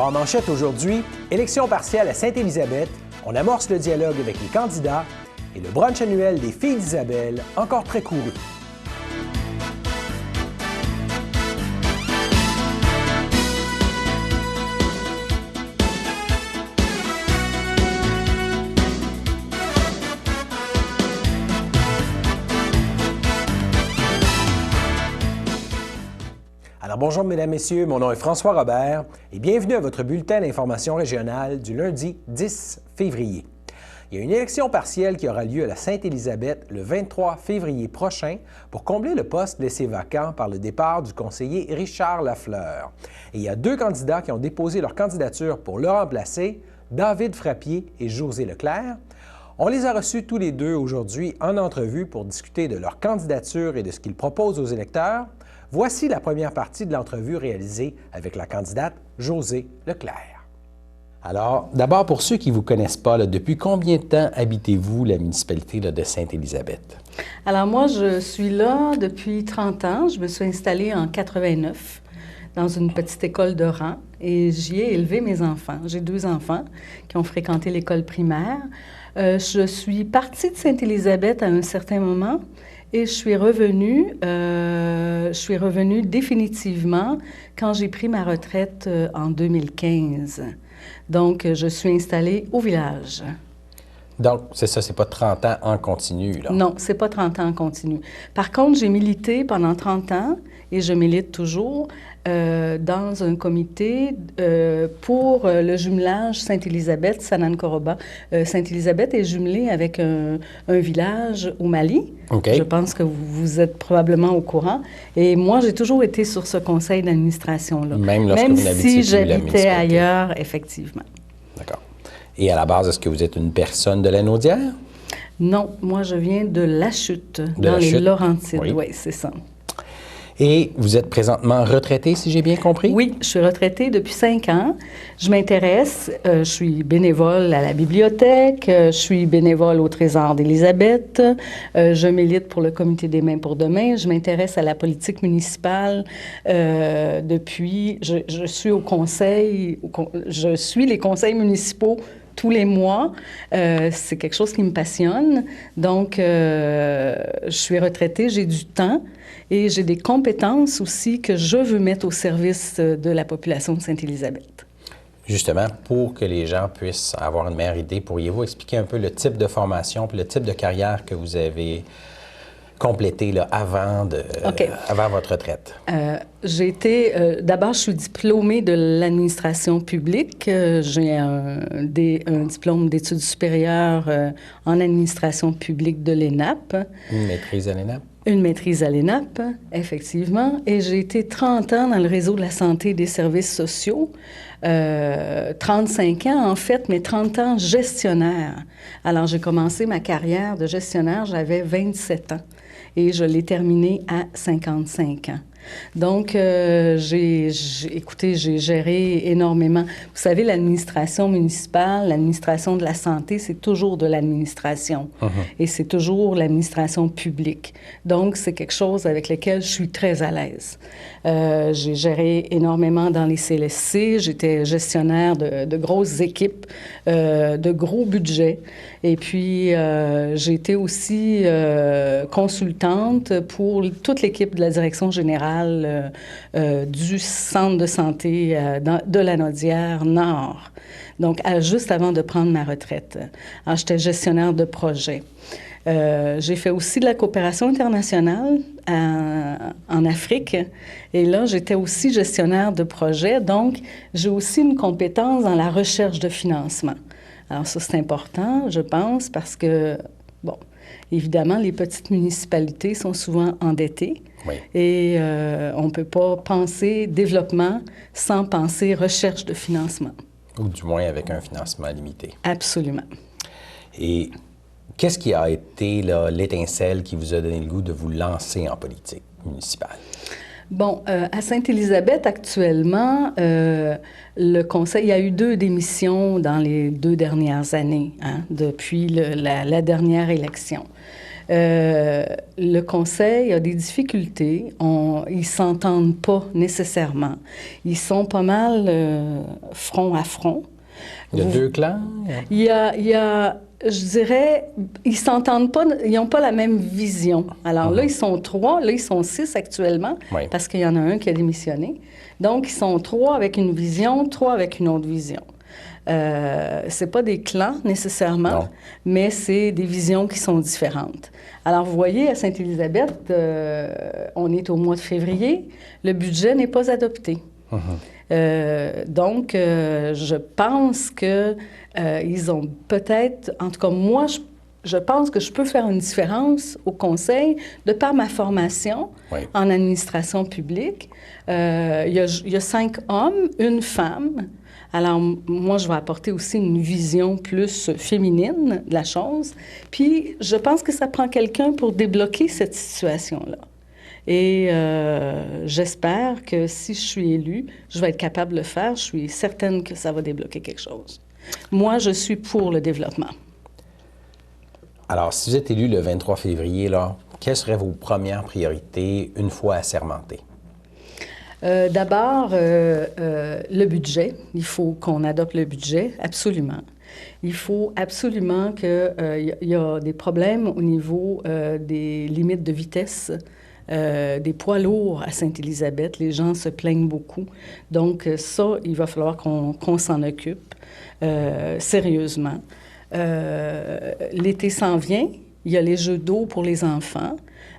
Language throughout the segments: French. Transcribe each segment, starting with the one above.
Alors, en manchette aujourd'hui, élection partielle à Sainte-Élisabeth, on amorce le dialogue avec les candidats et le brunch annuel des Filles d'Isabelle, encore très couru. Alors bonjour mesdames, messieurs, mon nom est François Robert et bienvenue à votre bulletin d'information régionale du lundi 10 février. Il y a une élection partielle qui aura lieu à la Sainte-Élisabeth le 23 février prochain pour combler le poste laissé vacant par le départ du conseiller Richard Lafleur. Et il y a deux candidats qui ont déposé leur candidature pour le remplacer, David Frappier et José Leclerc. On les a reçus tous les deux aujourd'hui en entrevue pour discuter de leur candidature et de ce qu'ils proposent aux électeurs. Voici la première partie de l'entrevue réalisée avec la candidate José Leclerc. Alors, d'abord, pour ceux qui ne vous connaissent pas, depuis combien de temps habitez-vous la municipalité de Sainte-Élisabeth? Alors moi, je suis là depuis 30 ans. Je me suis installée en 89 dans une petite école de rang et j'y ai élevé mes enfants. J'ai 2 enfants qui ont fréquenté l'école primaire. Je suis partie de Sainte-Élisabeth à un certain moment et je suis revenue définitivement quand j'ai pris ma retraite en 2015. Donc, je suis installée au village. Donc, c'est ça, c'est pas 30 ans en continu, là? Non, c'est pas 30 ans en continu. Par contre, j'ai milité pendant 30 ans et je milite toujours dans un comité pour le jumelage Sainte-Élisabeth-Sananne-Koroba. Sainte-Élisabeth est jumelée avec un village au Mali. Okay. Je pense que vous êtes probablement au courant. Et moi, j'ai toujours été sur ce conseil d'administration-là. Même si j'habitais ailleurs, effectivement. D'accord. Et à la base, est-ce que vous êtes une personne de Lanaudière? Non, moi, je viens de La Chute, dans les Laurentides. Oui, c'est ça. Et vous êtes présentement retraitée, si j'ai bien compris? Oui, je suis retraitée depuis 5 ans. Je m'intéresse, je suis bénévole à la bibliothèque, je suis bénévole au Trésor d'Élisabeth, je milite pour le Comité des Mains pour demain, je m'intéresse à la politique municipale depuis... Je suis au conseil, je suis les conseils municipaux tous les mois. C'est quelque chose qui me passionne. Donc, je suis retraitée, j'ai du temps et j'ai des compétences aussi que je veux mettre au service de la population de Sainte-Élisabeth. Justement, pour que les gens puissent avoir une meilleure idée, pourriez-vous expliquer un peu le type de formation puis le type de carrière que vous avez complété là, avant votre retraite? D'abord, je suis diplômée de l'administration publique. J'ai un diplôme d'études supérieures en administration publique de l'ENAP. Une maîtrise à l'ENAP? Une maîtrise à l'ENAP, effectivement. Et j'ai été 30 ans dans le réseau de la santé et des services sociaux. 35 ans, en fait, mais 30 ans gestionnaire. Alors, j'ai commencé ma carrière de gestionnaire, j'avais 27 ans. Et je l'ai terminée à 55 ans. Donc, j'ai géré énormément. Vous savez, l'administration municipale, l'administration de la santé, c'est toujours de l'administration. Et c'est toujours l'administration publique. Donc, c'est quelque chose avec lequel je suis très à l'aise. J'ai géré énormément dans les CLSC. J'étais gestionnaire de grosses équipes, de gros budgets. Et puis, j'ai été aussi consultante pour toute l'équipe de la direction générale du centre de santé de Lanaudière-Nord. Donc, juste avant de prendre ma retraite. Alors, j'étais gestionnaire de projet. J'ai fait aussi de la coopération internationale en Afrique. Et là, j'étais aussi gestionnaire de projet. Donc, j'ai aussi une compétence dans la recherche de financement. Alors ça, c'est important, je pense, parce que, bon, évidemment, les petites municipalités sont souvent endettées. Oui. Et on ne peut pas penser développement sans penser recherche de financement. Ou du moins avec un financement limité. Absolument. Et qu'est-ce qui a été l'étincelle qui vous a donné le goût de vous lancer en politique municipale? Bon, à Sainte-Élisabeth, actuellement, le conseil, il y a eu 2 démissions dans les 2 dernières années, hein, depuis la dernière élection. Le conseil a des difficultés. Ils ne s'entendent pas nécessairement. Ils sont pas mal front à front. Il y a deux clans? Il y a, je dirais, ils ne s'entendent pas, ils n'ont pas la même vision. Alors là, ils sont 3, là, ils sont 6 actuellement, parce qu'il y en a un qui a démissionné. Donc, ils sont 3 avec une vision, 3 avec une autre vision. C'est pas des clans nécessairement, mais c'est des visions qui sont différentes. Alors, vous voyez, à Sainte-Élisabeth, on est au mois de février, le budget n'est pas adopté. Donc, je pense que ils ont peut-être, en tout cas, moi, je pense que je peux faire une différence au conseil de par ma formation en administration publique. Il y a 5 hommes, une femme. Alors, moi, je vais apporter aussi une vision plus féminine de la chose. Puis, je pense que ça prend quelqu'un pour débloquer cette situation-là. Et j'espère que si je suis élue, je vais être capable de le faire. Je suis certaine que ça va débloquer quelque chose. Moi, je suis pour le développement. Alors, si vous êtes élu le 23 février, là, quelles seraient vos premières priorités une fois assermenté? D'abord, le budget. Il faut qu'on adopte le budget, absolument. Il faut absolument qu'il y a des problèmes au niveau des limites de vitesse. Des poids lourds à Sainte-Élisabeth. Les gens se plaignent beaucoup. Donc, ça, il va falloir qu'on s'en occupe sérieusement. L'été s'en vient. Il y a les jeux d'eau pour les enfants.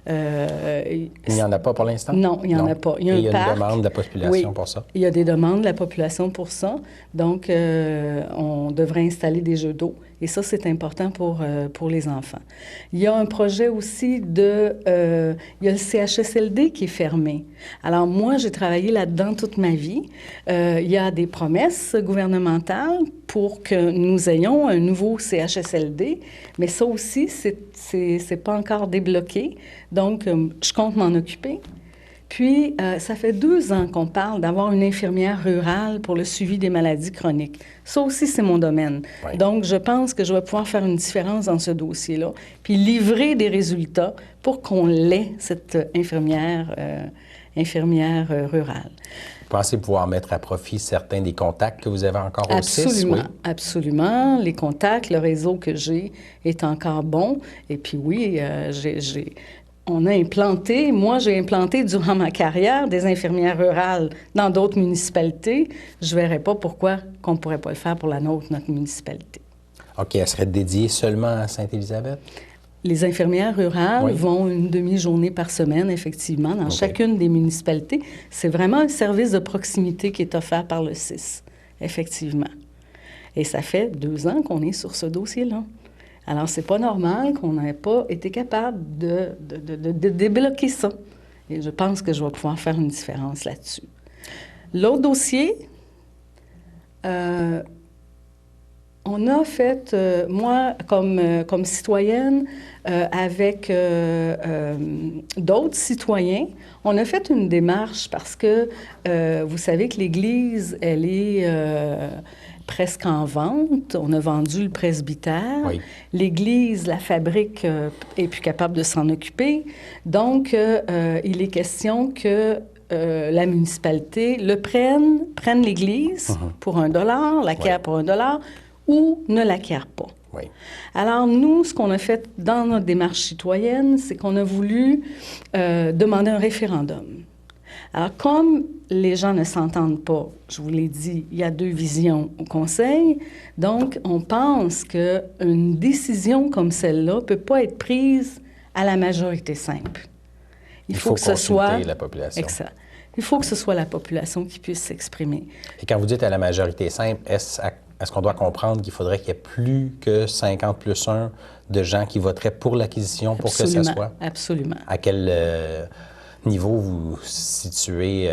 Il n'y en a pas pour l'instant? Non, il n'y en a pas. Il y a une demande de la population pour ça? Il y a des demandes de la population pour ça. Donc, on devrait installer des jeux d'eau. Et ça, c'est important pour les enfants. Il y a un projet aussi il y a le CHSLD qui est fermé. Alors, moi, j'ai travaillé là-dedans toute ma vie. Il y a des promesses gouvernementales pour que nous ayons un nouveau CHSLD, mais ça aussi, c'est pas encore débloqué. Donc, je compte m'en occuper. Puis, ça fait 2 ans qu'on parle d'avoir une infirmière rurale pour le suivi des maladies chroniques. Ça aussi, c'est mon domaine. Donc, je pense que je vais pouvoir faire une différence dans ce dossier-là, puis livrer des résultats pour qu'on l'ait, cette infirmière rurale. Vous pensez pouvoir mettre à profit certains des contacts que vous avez encore au CIS? Absolument, absolument. Les contacts, le réseau que j'ai est encore bon. Et puis oui, moi, j'ai implanté durant ma carrière des infirmières rurales dans d'autres municipalités. Je ne verrais pas pourquoi on ne pourrait pas le faire pour notre municipalité. OK. Elle serait dédiée seulement à Sainte-Élisabeth? Les infirmières rurales vont une demi-journée par semaine, effectivement, dans chacune des municipalités. C'est vraiment un service de proximité qui est offert par le CIS, effectivement. Et ça fait 2 ans qu'on est sur ce dossier-là. Alors, c'est pas normal qu'on n'ait pas été capable de débloquer ça. Et je pense que je vais pouvoir faire une différence là-dessus. L'autre dossier, on a fait, moi, comme citoyenne, avec d'autres citoyens, on a fait une démarche parce que vous savez que l'Église, elle est presque en vente. On a vendu le presbytère. L'Église, la fabrique, est plus capable de s'en occuper. Donc, il est question que la municipalité prenne l'Église pour $1, l'acquiert pour $1, ou ne l'acquiert pas. Alors, nous, ce qu'on a fait dans notre démarche citoyenne, c'est qu'on a voulu demander un référendum. Alors, comme les gens ne s'entendent pas, je vous l'ai dit, il y a 2 visions au Conseil, donc on pense qu'une décision comme celle-là ne peut pas être prise à la majorité simple. Il faut que ce soit la population. Exact. Il faut que ce soit la population qui puisse s'exprimer. Et quand vous dites à la majorité simple, est-ce qu'on doit comprendre qu'il faudrait qu'il y ait plus que 50 plus 1 de gens qui voteraient pour l'acquisition pour que ça soit? Absolument. À quel niveau vous situez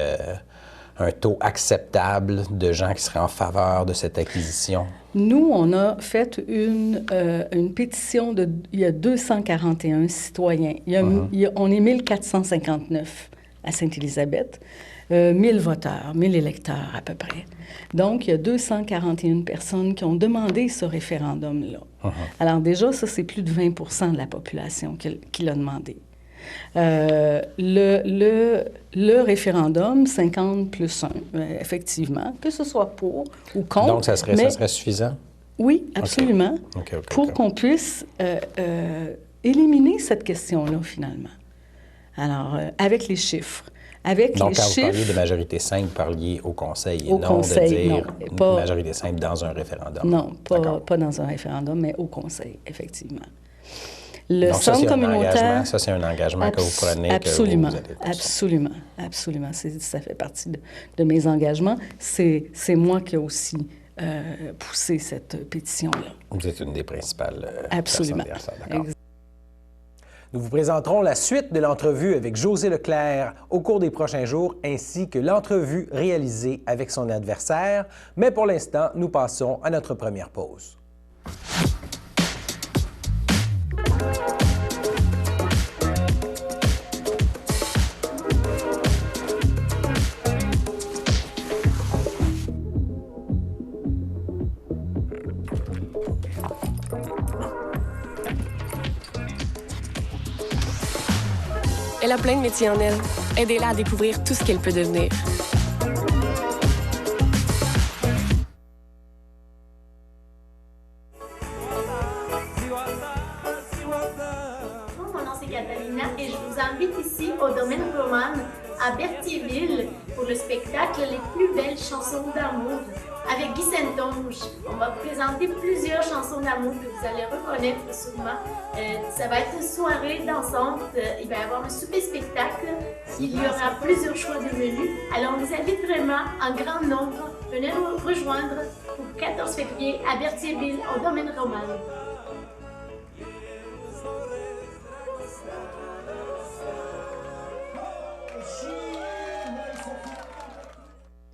un taux acceptable de gens qui seraient en faveur de cette acquisition? Nous, on a fait une pétition il y a 241 citoyens. On est 1459 à Sainte-Élisabeth. 1000 voteurs, 1000 électeurs à peu près. Donc, il y a 241 personnes qui ont demandé ce référendum-là. Alors déjà, ça, c'est plus de 20 de la population qui l'a demandé. Le référendum, 50 plus 1, effectivement, que ce soit pour ou contre. Donc, ça serait suffisant? Oui, absolument, pour qu'on puisse éliminer cette question-là, finalement. Alors, avec les chiffres. Donc, quand vous parliez de majorité simple, vous parliez au Conseil et non de dire pas, majorité simple dans un référendum. Non, pas dans un référendum, mais au Conseil, effectivement. Le donc, centre communautaire... Ça, c'est un engagement que vous prenez, absolument, que vous allez absolument. Ça fait partie de mes engagements. C'est moi qui ai aussi poussé cette pétition-là. Vous êtes une des principales absolument. personnes derrière ça, d'accord. Nous vous présenterons la suite de l'entrevue avec José Leclerc au cours des prochains jours, ainsi que l'entrevue réalisée avec son adversaire. Mais pour l'instant, nous passons à notre première pause. Elle a plein de métiers en elle. Aidez-la à découvrir tout ce qu'elle peut devenir. Mon nom c'est Catalina et je vous invite ici au domaine Roman à Berthierville pour le spectacle Les plus belles chansons d'amour avec Guy Saintonge. On va vous présenter plusieurs chansons d'amour que vous allez reconnaître sûrement. Ça va être une soirée dansante, il va y avoir un souper spectacle, il y aura plusieurs choix de menus. Alors on vous invite vraiment en grand nombre, venez nous rejoindre pour le 14 février à Berthierville au domaine Roman.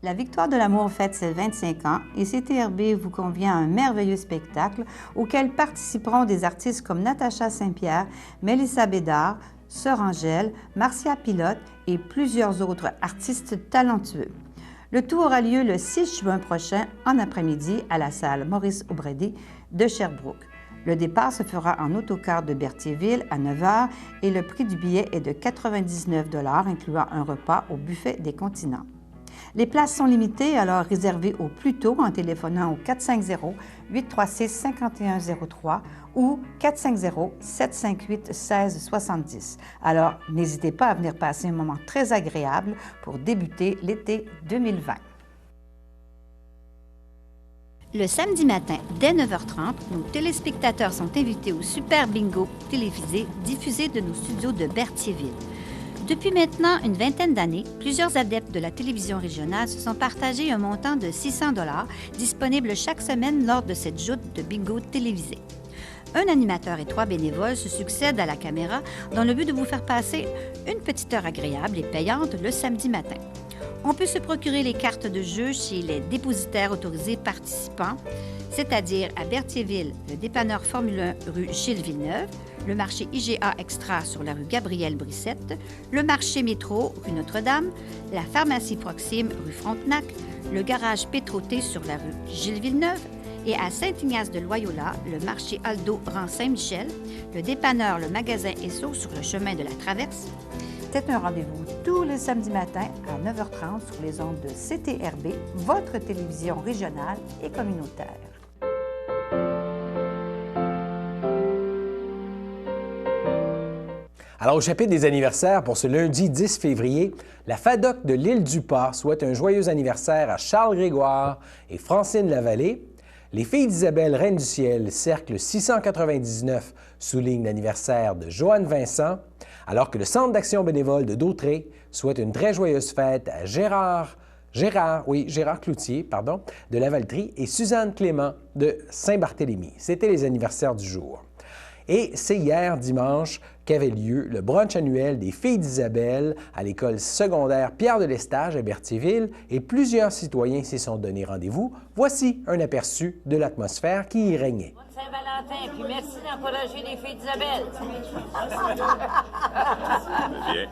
La Victoire de l'amour fête ses 25 ans et CTRB vous convie à un merveilleux spectacle auquel participeront des artistes comme Natacha Saint-Pierre, Mélissa Bédard, Sœur Angèle, Marcia Pilote et plusieurs autres artistes talentueux. Le tout aura lieu le 6 juin prochain en après-midi à la salle Maurice O'Brady de Sherbrooke. Le départ se fera en autocar de Berthierville à 9 h et le prix du billet est de 99 $, incluant un repas au buffet des continents. Les places sont limitées, alors réservez au plus tôt en téléphonant au 450-836-5103 ou 450-758-1670. Alors, n'hésitez pas à venir passer un moment très agréable pour débuter l'été 2020. Le samedi matin, dès 9h30, nos téléspectateurs sont invités au Super Bingo télévisé diffusé de nos studios de Berthierville. Depuis maintenant une vingtaine d'années, plusieurs adeptes de la télévision régionale se sont partagés un montant de 600 $, disponible chaque semaine lors de cette joute de bingo télévisé. Un animateur et 3 bénévoles se succèdent à la caméra dans le but de vous faire passer une petite heure agréable et payante le samedi matin. On peut se procurer les cartes de jeu chez les dépositaires autorisés participants, c'est-à-dire à Berthierville, le dépanneur Formule 1 rue Gilles Villeneuve, le marché IGA Extra sur la rue Gabrielle-Brissette, le marché Métro rue Notre-Dame, la pharmacie Proxime rue Frontenac, le garage Pétroté sur la rue Gilles Villeneuve et à Saint-Ignace-de-Loyola, le marché Aldo rang Saint-Michel, le dépanneur Le Magasin Esso sur le chemin de la Traverse. C'est un rendez-vous tous les samedis matins à 9h30 sur les ondes de CTRB, votre télévision régionale et communautaire. Alors, au chapitre des anniversaires pour ce lundi 10 février, la FADOC de l'Île-du-Pas souhaite un joyeux anniversaire à Charles Grégoire et Francine Lavallée. Les Filles d'Isabelle, Reine du Ciel, cercle 699, souligne l'anniversaire de Joanne Vincent, alors que le Centre d'action bénévole de Dautré souhaite une très joyeuse fête à Gérard Cloutier, de Lavaltrie et Suzanne Clément de Saint-Barthélemy. C'était les anniversaires du jour. Et c'est hier, dimanche, qu'avait lieu le brunch annuel des Filles d'Isabelle à l'école secondaire Pierre de Lestage à Berthierville et plusieurs citoyens s'y sont donné rendez-vous. Voici un aperçu de l'atmosphère qui y régnait. Bonne Saint-Valentin, puis merci d'encourager les Filles d'Isabelle. Bien.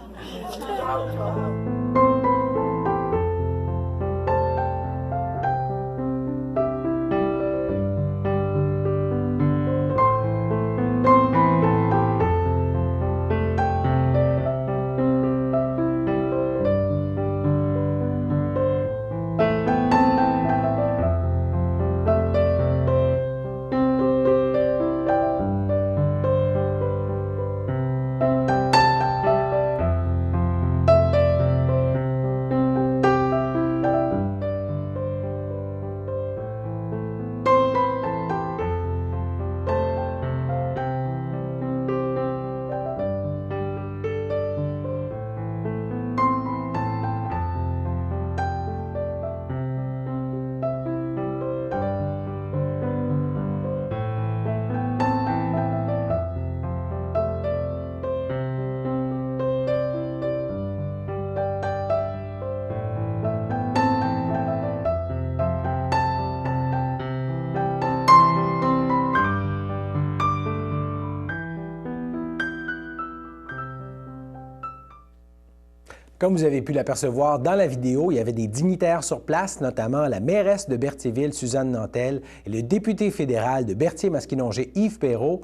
Comme vous avez pu l'apercevoir dans la vidéo, il y avait des dignitaires sur place, notamment la mairesse de Berthierville, Suzanne Nantel, et le député fédéral de Berthier-Masquinongé, Yves Perron,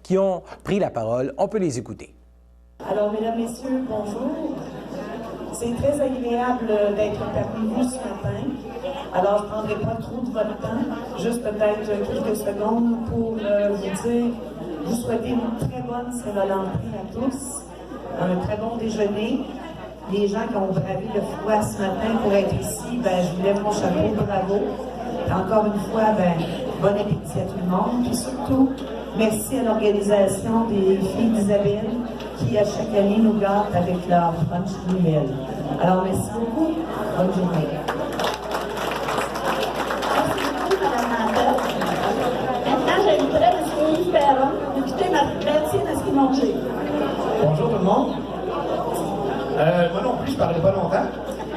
qui ont pris la parole. On peut les écouter. Alors, mesdames, messieurs, bonjour. C'est très agréable d'être parmi vous ce matin. Alors, je ne prendrai pas trop de votre temps, juste peut-être quelques secondes pour vous dire, vous souhaitez une très bonne Saint-Valentin à tous, un très bon déjeuner. Les gens qui ont bravé le froid ce matin pour être ici, je vous lève mon chapeau, bravo. Et encore une fois, bon appétit à tout le monde. Puis surtout, merci à l'organisation des filles d'Isabelle qui, à chaque année, nous gâtent avec leur brunch annuel. Alors, merci beaucoup. Bonne journée. Maintenant, j'inviterai M. Yves Perron, député Berthier-Masquinongé. Bonjour tout le monde. Moi non plus, je ne parlerai pas longtemps,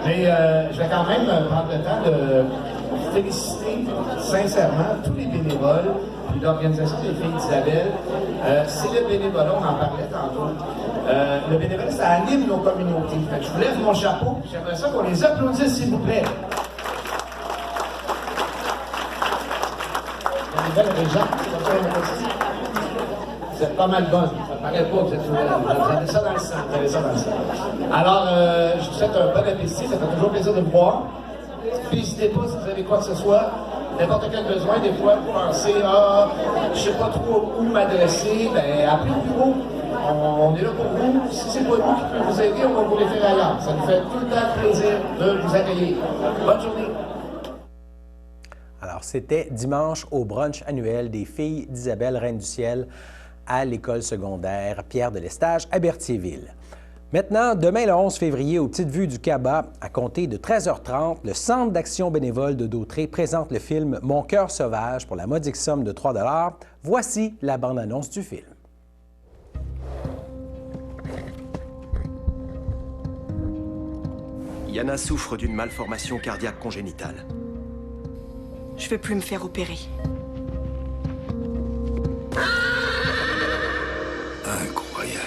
mais je vais quand même prendre le temps de féliciter sincèrement tous les bénévoles et l'organisation des filles d'Isabelle. C'est le bénévolat, on en parlait tantôt. Le bénévolat, ça anime nos communautés. Fait que je vous lève mon chapeau, j'aimerais ça qu'on les applaudisse, s'il vous plaît. Les gens, vous êtes pas mal bonnes. Ça ne paraît pas que vous êtes vous avez ça dans le sang. Alors, je vous souhaite un bon appétit. Ça fait toujours plaisir de vous voir. N'hésitez pas si vous avez quoi que ce soit. N'importe quel besoin, des fois, vous pensez, je ne sais pas trop où m'adresser. Appelez au bureau. On est là pour vous. Si c'est pas nous qui peut vous aider, on va vous référer ailleurs. Ça nous fait tout le temps plaisir de vous accueillir. Bonne journée. Alors, c'était dimanche au brunch annuel des filles d'Isabelle Reine du Ciel à l'école secondaire Pierre de Lestage à Berthierville. Maintenant, demain le 11 février, aux Petites Vues du Cabas, à compter de 13h30, le Centre d'action bénévole de Dautré présente le film Mon cœur sauvage pour la modique somme de 3 $. Voici la bande-annonce du film. Yana souffre d'une malformation cardiaque congénitale. Je ne veux plus me faire opérer. Incroyable.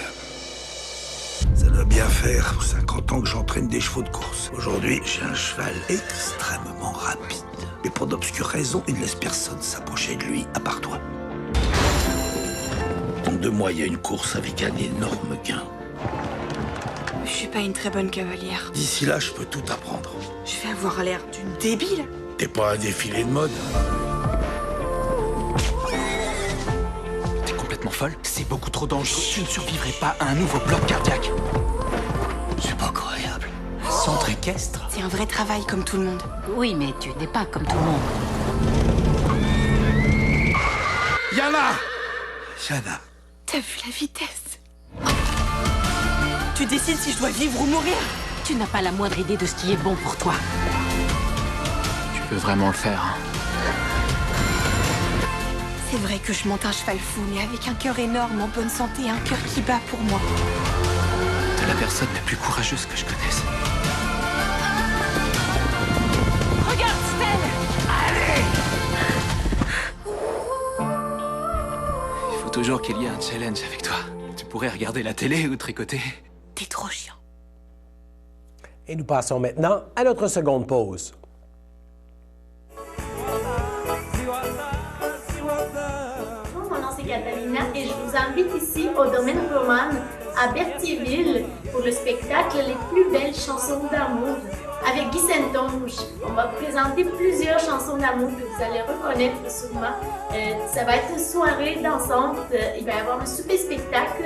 Ça doit bien faire pour 50 ans que j'entraîne des chevaux de course. Aujourd'hui, j'ai un cheval extrêmement rapide. Mais pour d'obscures raisons, il ne laisse personne s'approcher de lui, à part toi. Dans 2 mois, il y a une course avec un énorme gain. Je suis pas une très bonne cavalière. D'ici là, je peux tout apprendre. Je vais avoir l'air d'une débile. T'es pas un défilé de mode. T'es complètement folle? C'est beaucoup trop dangereux. Tu ne survivrais pas à un nouveau bloc cardiaque. C'est pas croyable. Un centre équestre? C'est un vrai travail comme tout le monde. Oui, mais tu n'es pas comme tout le monde. Yana! Yana. T'as vu la vitesse? Tu décides si je dois vivre ou mourir? Tu n'as pas la moindre idée de ce qui est bon pour toi. Tu peux vraiment le faire, hein? C'est vrai que je monte un cheval fou, mais avec un cœur énorme, en bonne santé, un cœur qui bat pour moi. T'es la personne la plus courageuse que je connaisse. Regarde, Stella! Allez! Il faut toujours qu'il y ait un challenge avec toi. Tu pourrais regarder la télé ou tricoter. T'es trop chiant. Et nous passons maintenant à notre seconde pause. Bonjour, mon nom c'est Catalina et je vous invite ici au domaine Roman à Berthierville pour le spectacle Les plus belles chansons d'amour avec Guy Saint-Onge. On va présenter plusieurs chansons d'amour que vous allez reconnaître sûrement. Ça va être une soirée dansante. Il va y avoir un super spectacle.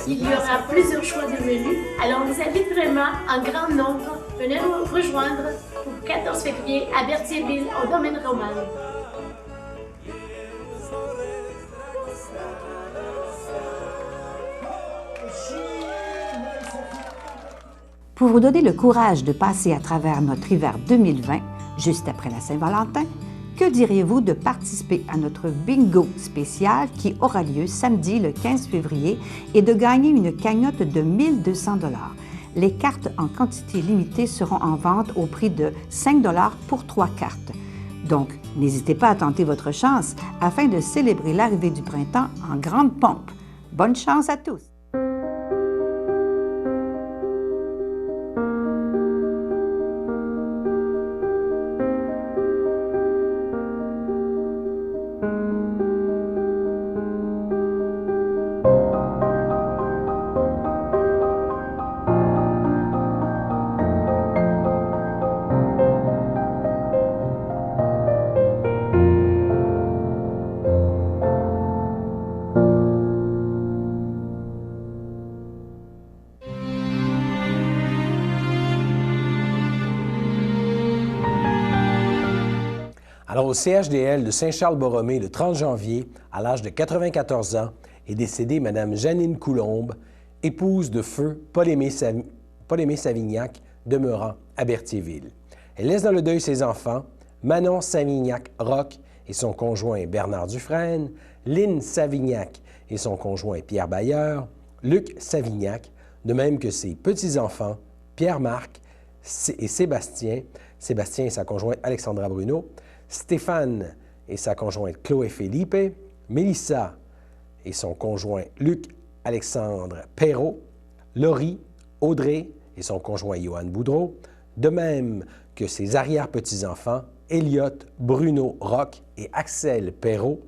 Il y aura plusieurs choix de menus. Alors on vous invite vraiment en grand nombre. Venez nous rejoindre pour le 14 février à Berthierville au domaine Roman. Pour vous donner le courage de passer à travers notre hiver 2020, juste après la Saint-Valentin, que diriez-vous de participer à notre bingo spécial qui aura lieu samedi le 15 février et de gagner une cagnotte de 1 200 $? Les cartes en quantité limitée seront en vente au prix de 5 $ pour 3 cartes. Donc, n'hésitez pas à tenter votre chance afin de célébrer l'arrivée du printemps en grande pompe. Bonne chance à tous! Alors, au CHDL de Saint-Charles-Borromée, le 30 janvier, à l'âge de 94 ans, est décédée Mme Janine Coulombe, épouse de feu Paul-Aimé Savignac, demeurant à Berthierville. Elle laisse dans le deuil ses enfants, Manon Savignac-Roch et son conjoint Bernard Dufresne, Lynne Savignac et son conjoint Pierre Bailleur, Luc Savignac, de même que ses petits-enfants Pierre-Marc et Sébastien, Sébastien et sa conjointe Alexandra Bruno, Stéphane et sa conjointe Chloé Philippe, Mélissa et son conjoint Luc-Alexandre Perrault, Laurie, Audrey et son conjoint Johan Boudreau, de même que ses arrière-petits-enfants Elliot, Bruno Roch et Axel Perrault,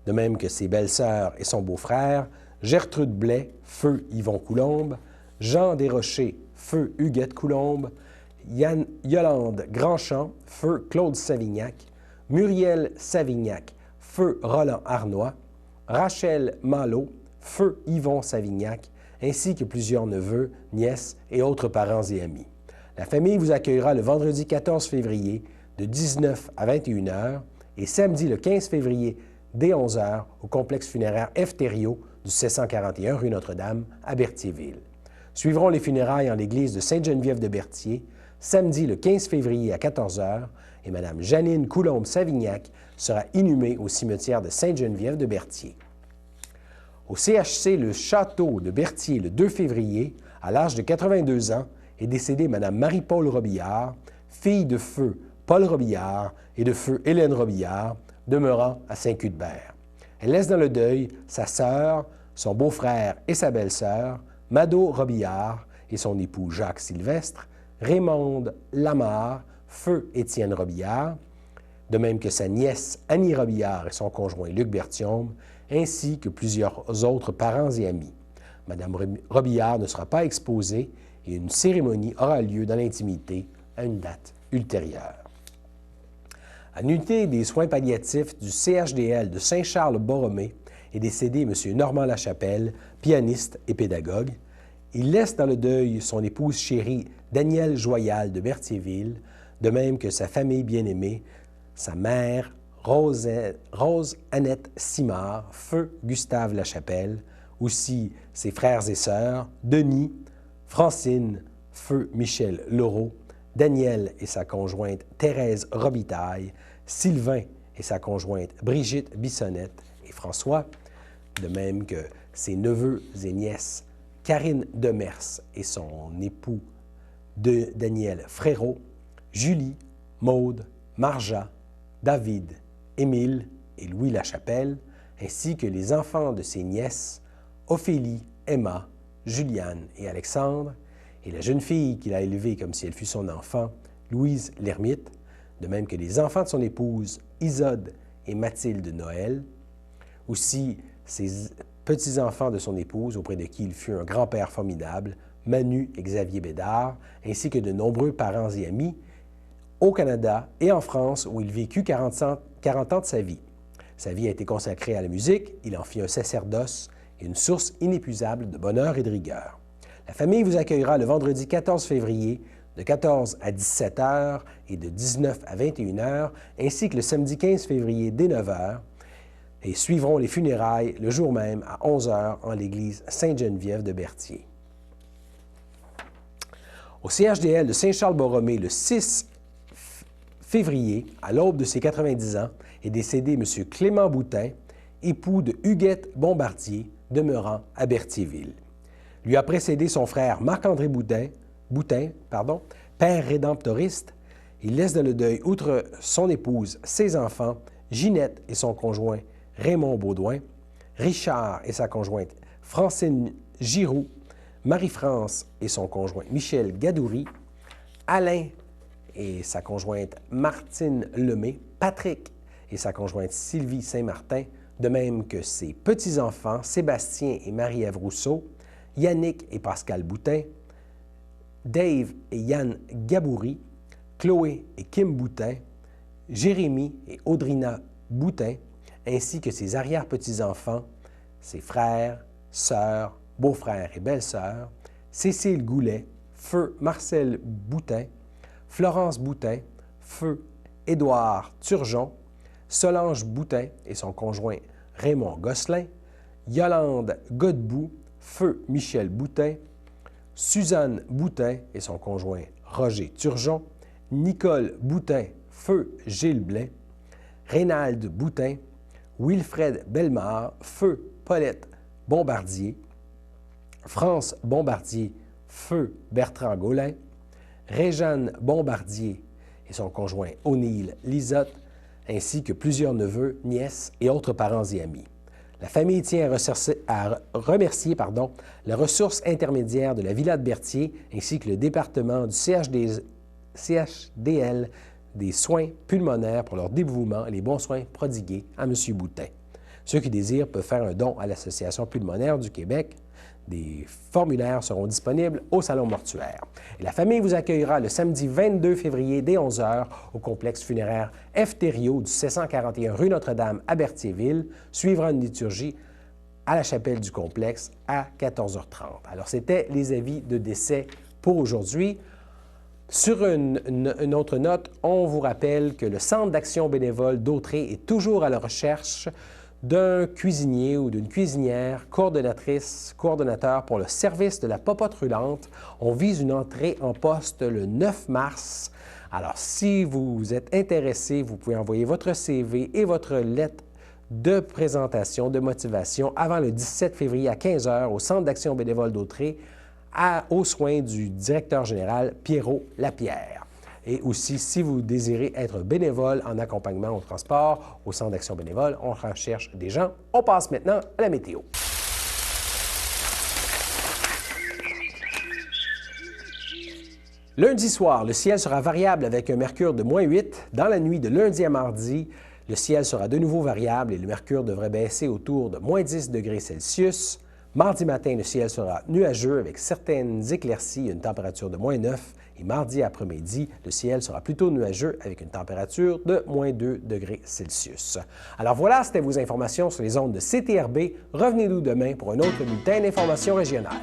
de même que ses belles-sœurs et son beau-frère Gertrude Blais, feu Yvon Coulombe, Jean Desrochers, feu Huguette Coulombe, Yolande Grandchamp, feu Claude Savignac, Muriel Savignac, feu Roland Arnois, Rachel Malo, feu Yvon Savignac, ainsi que plusieurs neveux, nièces et autres parents et amis. La famille vous accueillera le vendredi 14 février de 19 à 21 h et samedi le 15 février dès 11 h au complexe funéraire F. Thériault du 741 rue Notre-Dame à Berthierville. Suivront les funérailles en l'église de Sainte-Geneviève de Berthier, samedi le 15 février à 14 h et Mme Janine Coulombe-Savignac sera inhumée au cimetière de Sainte-Geneviève de Berthier. Au CHC Le Château de Berthier le 2 février, à l'âge de 82 ans, est décédée Mme Marie-Paul Robillard, fille de feu Paul Robillard et de feu Hélène Robillard, demeurant à Saint-Cuthbert. Elle laisse dans le deuil sa sœur, son beau-frère et sa belle-sœur, Mado Robillard et son époux Jacques Sylvestre, Raymonde Lamarre, feu Étienne Robillard, de même que sa nièce Annie Robillard et son conjoint Luc Berthiaume, ainsi que plusieurs autres parents et amis. Mme Robillard ne sera pas exposée et une cérémonie aura lieu dans l'intimité à une date ultérieure. À l'unité des soins palliatifs du CHDL de Saint-Charles-Borromée est décédé M. Normand Lachapelle, pianiste et pédagogue. Il laisse dans le deuil son épouse chérie Danielle Joyal de Berthierville, de même que sa famille bien-aimée, sa mère Rose-Annette Simard, feu Gustave Lachapelle, aussi ses frères et sœurs Denis, Francine, feu Michel Laureau, Daniel et sa conjointe Thérèse Robitaille, Sylvain et sa conjointe Brigitte Bissonnette et François, de même que ses neveux et nièces Karine Demers et son époux Daniel Frérot, Julie, Maude, Marja, David, Émile et Louis Lachapelle, ainsi que les enfants de ses nièces Ophélie, Emma, Juliane et Alexandre, et la jeune fille qu'il a élevée comme si elle fût son enfant, Louise Lermite, de même que les enfants de son épouse, Isode et Mathilde Noël, aussi ses petits-enfants de son épouse, auprès de qui il fut un grand-père formidable, Manu et Xavier Bédard, ainsi que de nombreux parents et amis, au Canada et en France, où il vécut 40 ans de sa vie. Sa vie a été consacrée à la musique, il en fit un sacerdoce et une source inépuisable de bonheur et de rigueur. La famille vous accueillera le vendredi 14 février de 14 à 17 h et de 19 à 21 h, ainsi que le samedi 15 février dès 9 h, et suivront les funérailles le jour même à 11 h en l'église Sainte-Geneviève de Berthier. Au CHDL de Saint-Charles-Borromée, le 6 février, à l'aube de ses 90 ans, est décédé M. Clément Boutin, époux de Huguette Bombardier, demeurant à Berthierville. Lui a précédé son frère Marc-André Boutin, père rédemptoriste. Il laisse dans le deuil, outre son épouse, ses enfants, Ginette et son conjoint Raymond Baudouin, Richard et sa conjointe Francine Giroux, Marie-France et son conjoint Michel Gadoury, Alain et sa conjointe Martine Lemay, Patrick et sa conjointe Sylvie Saint-Martin, de même que ses petits-enfants Sébastien et Marie-Ève Rousseau, Yannick et Pascal Boutin, Dave et Yann Gaboury, Chloé et Kim Boutin, Jérémy et Audrina Boutin, ainsi que ses arrière-petits-enfants, ses frères, sœurs, beaux-frères et belles-sœurs, Cécile Goulet, feu Marcel Boutin, Florence Boutin, feu Édouard Turgeon, Solange Boutin et son conjoint Raymond Gosselin, Yolande Godbout, feu Michel Boutin, Suzanne Boutin et son conjoint Roger Turgeon, Nicole Boutin, feu Gilles Blais, Rénald Boutin, Wilfred Bellemare, feu Paulette Bombardier, France Bombardier, feu Bertrand Gaulin, Réjeanne Bombardier et son conjoint O'Neill Lisotte, ainsi que plusieurs neveux, nièces et autres parents et amis. La famille tient à remercier la ressource intermédiaire de la Villa de Berthier ainsi que le département du CHDL des soins pulmonaires pour leur dévouement et les bons soins prodigués à M. Boutin. Ceux qui désirent peuvent faire un don à l'Association pulmonaire du Québec. Des formulaires seront disponibles au salon mortuaire. Et la famille vous accueillera le samedi 22 février dès 11h au complexe funéraire F. Thériault du 741 rue Notre-Dame à Berthierville. Suivra une liturgie à la chapelle du complexe à 14h30. Alors, c'était les avis de décès pour aujourd'hui. Sur une autre note, on vous rappelle que le Centre d'action bénévole d'Autrey est toujours à la recherche d'un cuisinier ou d'une cuisinière, coordonnateur pour le service de la popote roulante. On vise une entrée en poste le 9 mars. Alors, si vous êtes intéressé, vous pouvez envoyer votre CV et votre lettre de présentation, de motivation avant le 17 février à 15h au Centre d'action bénévole d'Autrey aux soins du directeur général Pierrot Lapierre. Et aussi, si vous désirez être bénévole en accompagnement au transport, au Centre d'action bénévole, on recherche des gens. On passe maintenant à la météo. Lundi soir, le ciel sera variable avec un mercure de -8. Dans la nuit de lundi à mardi, le ciel sera de nouveau variable et le mercure devrait baisser autour de -10 degrés Celsius. Mardi matin, le ciel sera nuageux avec certaines éclaircies et une température de -9. Et mardi après-midi, le ciel sera plutôt nuageux avec une température de -2 degrés Celsius. Alors voilà, c'était vos informations sur les ondes de CTRB. Revenez-nous demain pour un autre bulletin d'information régionale.